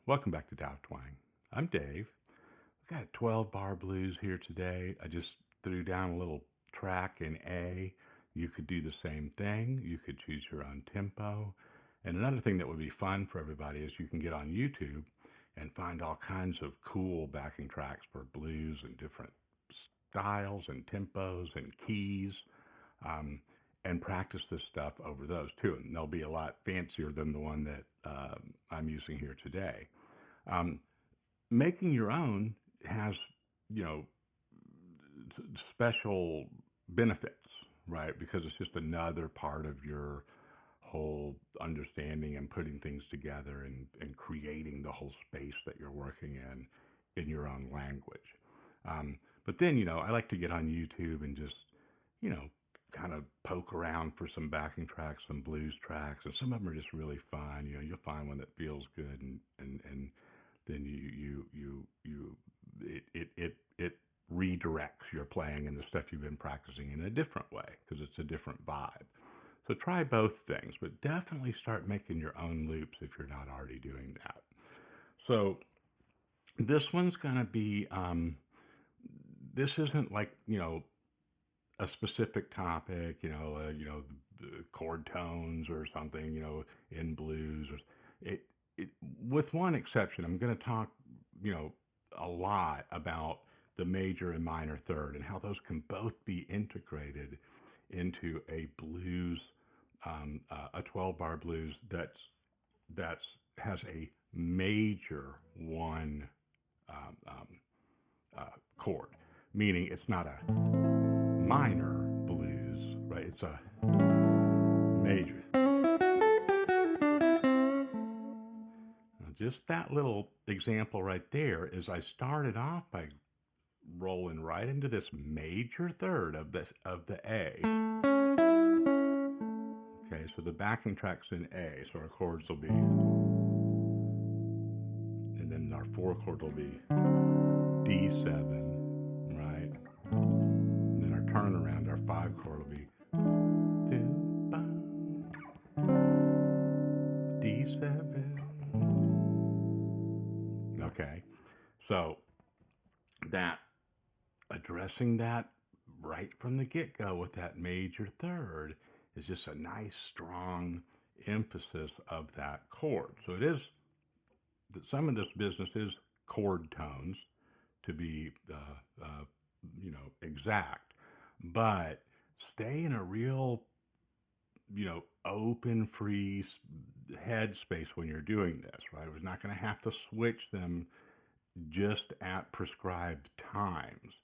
Welcome back to Dive Twang. I'm Dave. We've got 12 bar blues here today. I just threw down a little track in A. You could do the same thing. You could choose your own tempo. And another thing that would be fun for everybody is you can get on YouTube and find all kinds of cool backing tracks for blues and different styles and tempos and keys. Um, and practice this stuff over those too. And they'll be a lot fancier than the one that I'm using here today. Um, Making your own has, you know, special benefits, right? Because it's just another part of your whole understanding and putting things together and creating the whole space that you're working in your own language. But then, I like to get on YouTube and just, you know, kind of poke around for some backing tracks, some blues tracks, and some of them are just really fun. You'll find one that feels good, and then it redirects your playing and the stuff you've been practicing in a different way because it's a different vibe. So try both things, but definitely start making your own loops if you're not already doing that. So this one's gonna be this isn't like a specific topic, the chord tones or something, in blues. Or it, it, with one exception, I'm going to talk, you know, a lot about the major and minor third and how those can both be integrated into a blues, a 12 bar blues that's has a major one um, um, chord, meaning it's not a minor blues, right? It's a major. Now, just that little example right there is I started off by rolling right into this major third of the A. Okay, so the backing track's in A, so our chords will be, and then our 4 chord will be D7, right? And then our turnaround, our 5 chord will be D7. Okay, so that addressing that right from the get-go with that major third is just a nice strong emphasis of that chord. So it is that some of this business is chord tones to be exact, but stay in a real open free head space when you're doing this, right? We're not going to have to switch them just at prescribed times.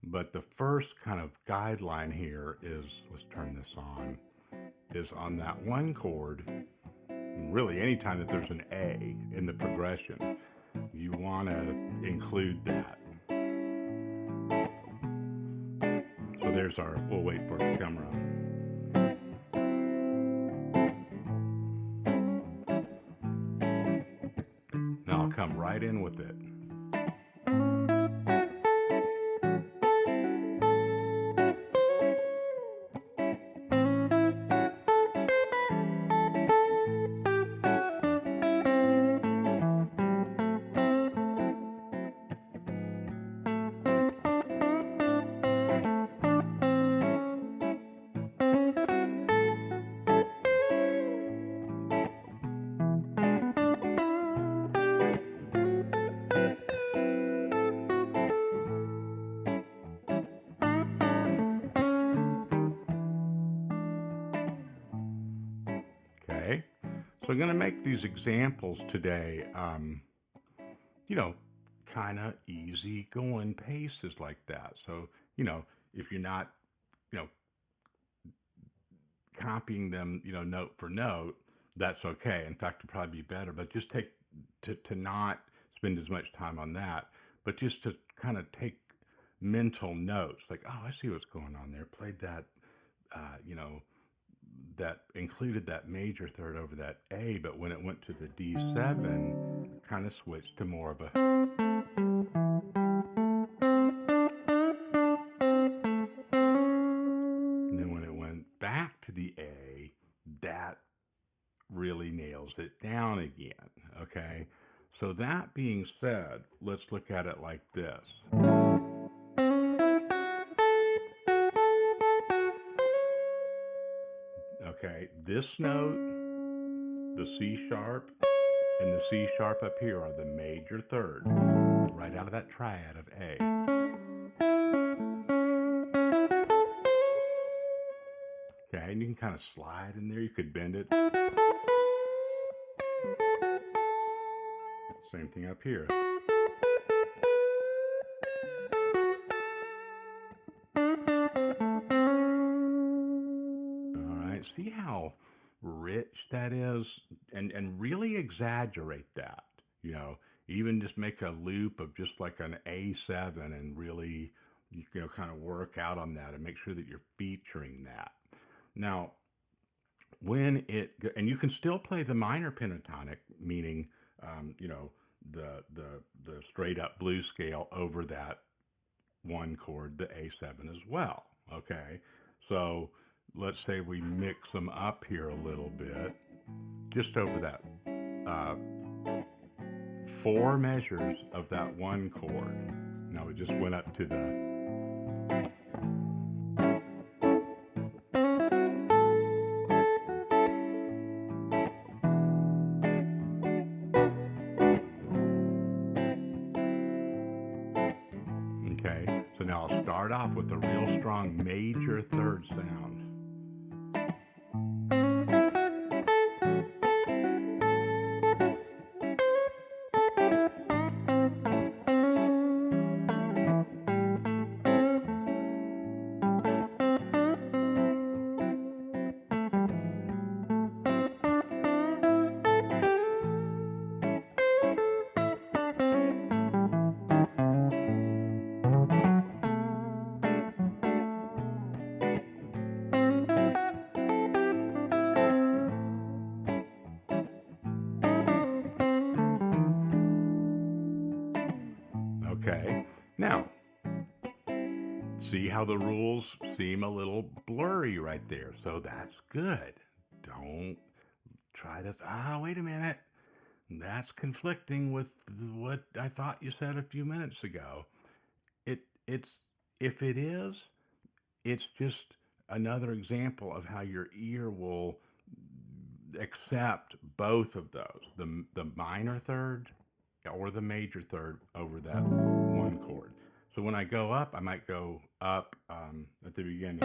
But the first kind of guideline here is, let's turn this on, is on that one chord. Really, anytime that there's an A in the progression, you want to include that. So there's our, we'll wait for it to come around. Now I'll come right in with it. Okay, so I'm going to make these examples today, kind of easy going paces like that. So, if you're not, you know, copying them, note for note, that's okay. In fact, it'd probably be better, but just take to not spend as much time on that, but just to kind of take mental notes like, oh, I see what's going on there. Played that, that included that major third over that A, but when it went to the D7, kind of switched to more of a. And then when it went back to the A, that really nails it down again. Okay. So that being said, let's look at it like this. Okay, this note, the C sharp, and the C sharp up here are the major third, right out of that triad of A. Okay, and you can kind of slide in there. You could bend it. Same thing up here. All right, see how rich that is? And really exaggerate that, you know, even just make a loop of just like an A7 and really, kind of work out on that and make sure that you're featuring that. Now, and you can still play the minor pentatonic, meaning, the straight up blues scale over that one chord, the A7 as well. Okay, so let's say we mix them up here a little bit, just over that uh, four measures of that one chord. Now we just went up to the okay. So now I'll start off with a real strong major third sound. Okay. Now, see how the rules seem a little blurry right there. So that's good. Don't try to, wait a minute. That's conflicting with what I thought you said a few minutes ago. It's if it is, it's just another example of how your ear will accept both of those, the minor third or the major third over that one chord. So when I go up, I might go up at the beginning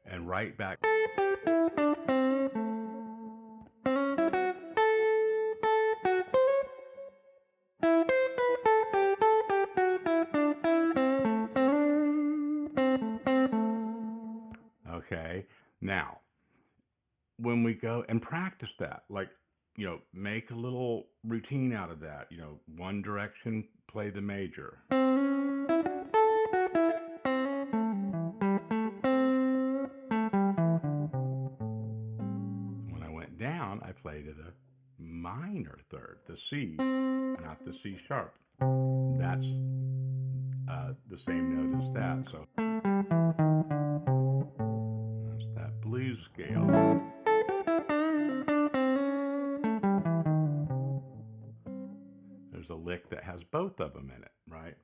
and right back. Okay, now when we go and practice that, like, make a little routine out of that. One direction, play the major. When I went down, I played to the minor third, the C, not the C sharp. That's the same note as that. So that's that blues scale. There's a lick that has both of them in it, right?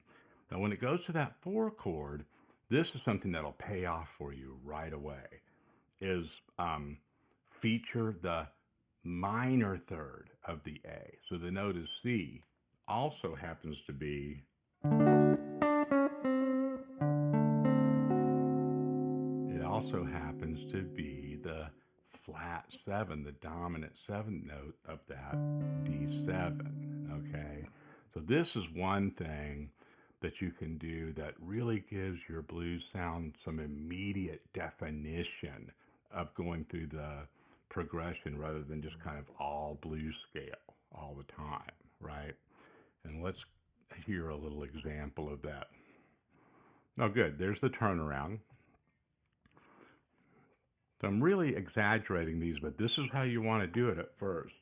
Now, when it goes to that four chord, this is something that'll pay off for you right away. Is feature the minor third of the A. So the note is C. Also happens to be the flat 7, the dominant 7th note of that D7, okay? So this is one thing that you can do that really gives your blues sound some immediate definition of going through the progression rather than just kind of all blues scale all the time, right? And let's hear a little example of that. Oh, good. There's the turnaround. So I'm really exaggerating these, but this is how you want to do it at first.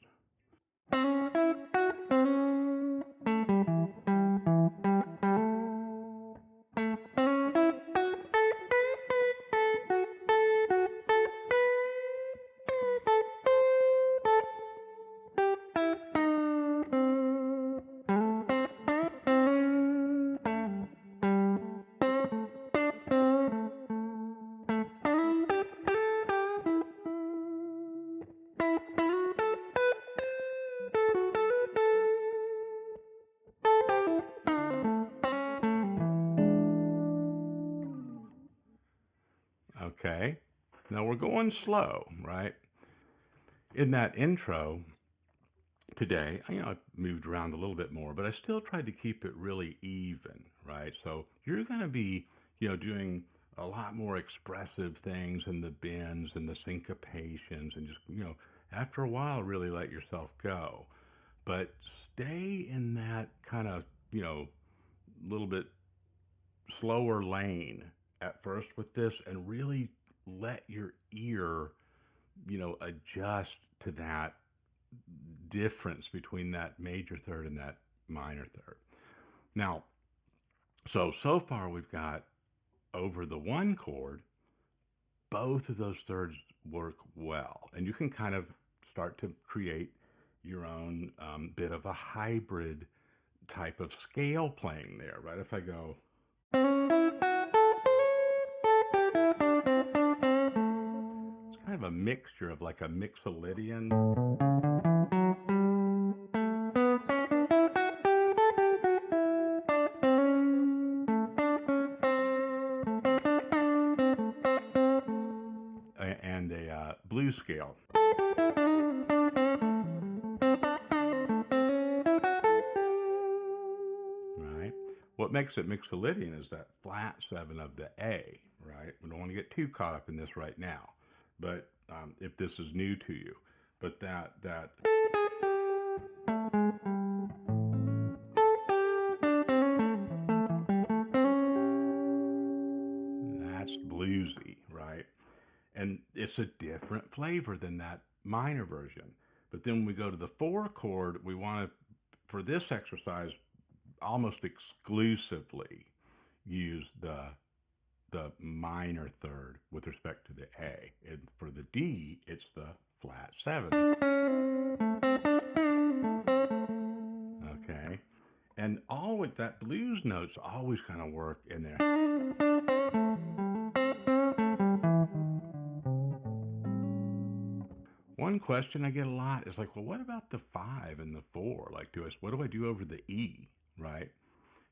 Okay. Now we're going slow, right? In that intro today, I've moved around a little bit more, but I still tried to keep it really even, right? So you're going to be, doing a lot more expressive things in the bends and the syncopations and just, after a while, really let yourself go. But stay in that kind of, little bit slower lane at first with this and really let your ear, adjust to that difference between that major third and that minor third. Now, so far we've got over the one chord, both of those thirds work well. And you can kind of start to create your own bit of a hybrid type of scale playing there, right? If I go, it's kind of a mixture of like a mixolydian and a blues scale. Right? What makes it Mixolydian is that flat 7 of the A, right? We don't want to get too caught up in this right now, but if this is new to you, but that's bluesy, right? And it's a different flavor than that minor version. But then when we go to the 4 chord, we want to, for this exercise, almost exclusively use the minor third with respect to the A. And for the D, it's the flat 7. Okay. And all with that blues notes always kind of work in there. One question I get a lot is like, well, what about the 5 and the 4? Like, what do I do over the E, right?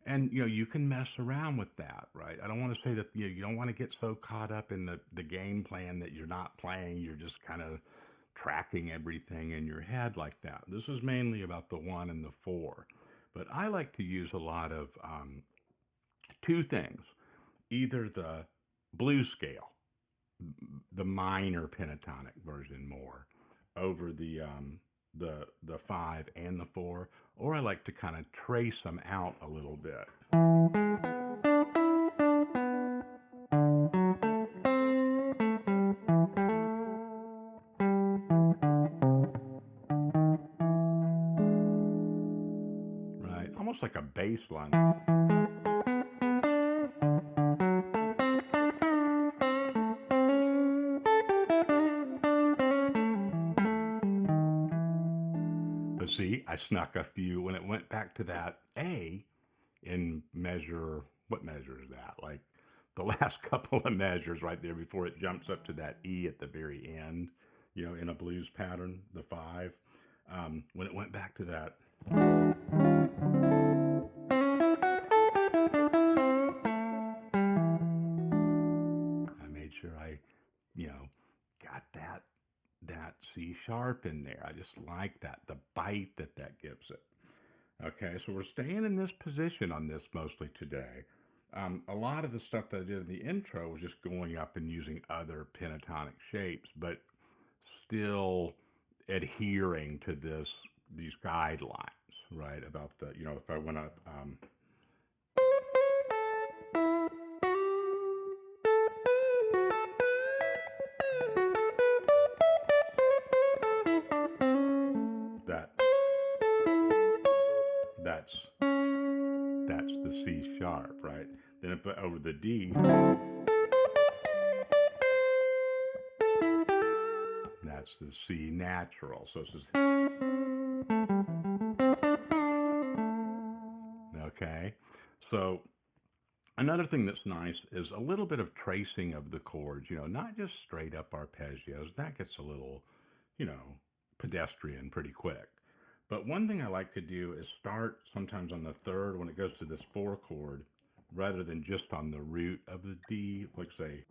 And you can mess around with that, right? I don't want to say that you don't want to get so caught up in the game plan that you're not playing. You're just kind of tracking everything in your head like that. This is mainly about the 1 and the 4. But I like to use a lot of two things: either the blues scale, the minor pentatonic version more, over the 5 and the 4, or I like to kind of trace them out a little bit. Right, almost like a bass line. But see, I snuck a few when it went back to that A in measure. What measure is that? Like the last couple of measures right there before it jumps up to that E at the very end, in a blues pattern, the 5. When it went back to that, I made sure I, got that C sharp in there. I just like that, the bite that gives it. Okay, so we're staying in this position on this mostly today. A lot of the stuff that I did in the intro was just going up and using other pentatonic shapes, but still adhering to these guidelines, right? About the, if I went up, that that's the C sharp, right? Then if over the D, that's the C natural. So this is okay. So another thing that's nice is a little bit of tracing of the chords, not just straight up arpeggios. That gets a little, pedestrian pretty quick. But one thing I like to do is start sometimes on the third when it goes to this 4 chord, rather than just on the root of the D, like say.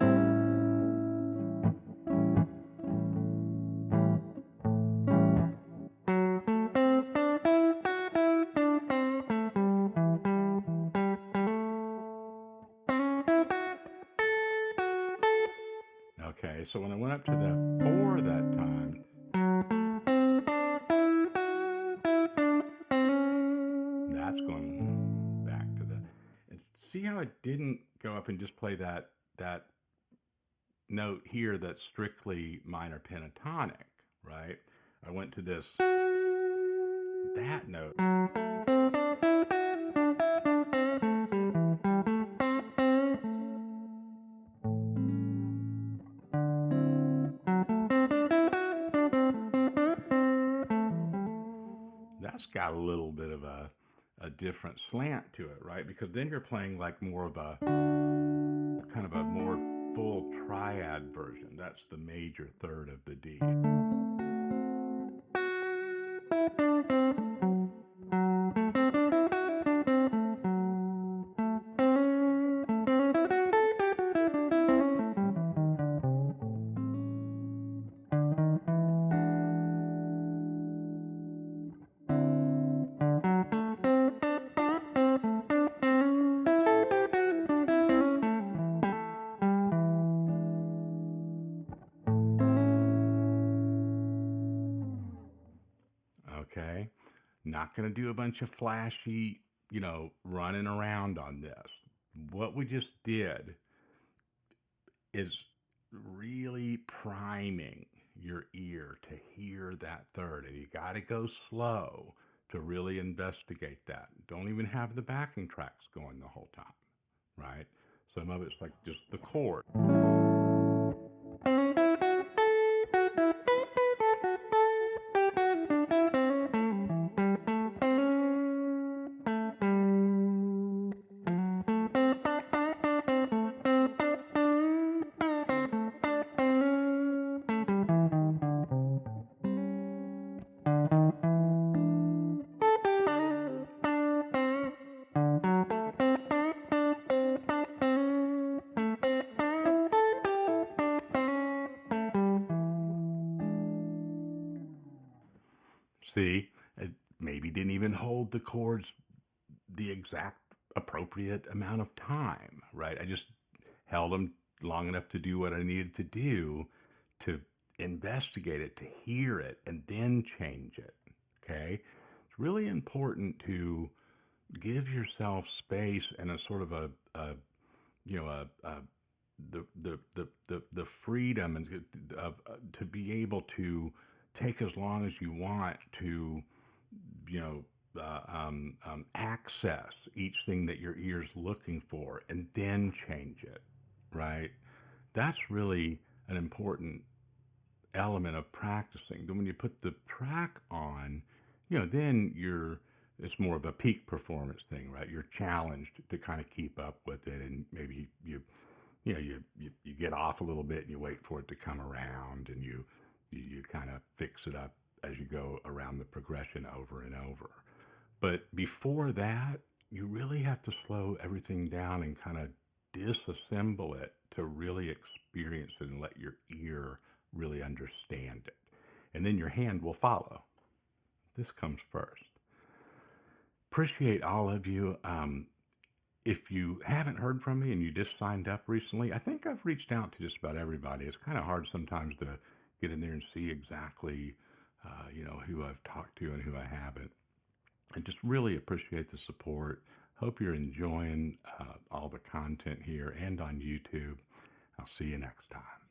Okay, so when I went up to the 4 that time, that's going back to the, and see how it didn't go up and just play that note here that's strictly minor pentatonic, right? I went to this, that note. That's got a little bit of a different slant to it, right? Because then you're playing like more of a kind of a more full triad version. That's the major third of the D. Okay. Not going to do a bunch of flashy, running around on this. What we just did is really priming your ear to hear that third. And you got to go slow to really investigate that. Don't even have the backing tracks going the whole time, right? Some of it's like just the chord. See, it maybe didn't even hold the chords the exact appropriate amount of time, right? I just held them long enough to do what I needed to do to investigate it, to hear it, and then change it. Okay? It's really important to give yourself space and a sort of a you know, a the freedom and to be able to take as long as you want to, you know, access each thing that your ear's looking for and then change it, right? That's really an important element of practicing. Then when you put the track on, then it's more of a peak performance thing, right? You're challenged to kind of keep up with it, and maybe you get off a little bit and you wait for it to come around, and you kind of fix it up as you go around the progression over and over. But before that, you really have to slow everything down and kind of disassemble it to really experience it and let your ear really understand it. And then your hand will follow. This comes first. Appreciate all of you. If you haven't heard from me and you just signed up recently, I think I've reached out to just about everybody. It's kind of hard sometimes to get in there and see exactly, who I've talked to and who I haven't. I just really appreciate the support. Hope you're enjoying all the content here and on YouTube. I'll see you next time.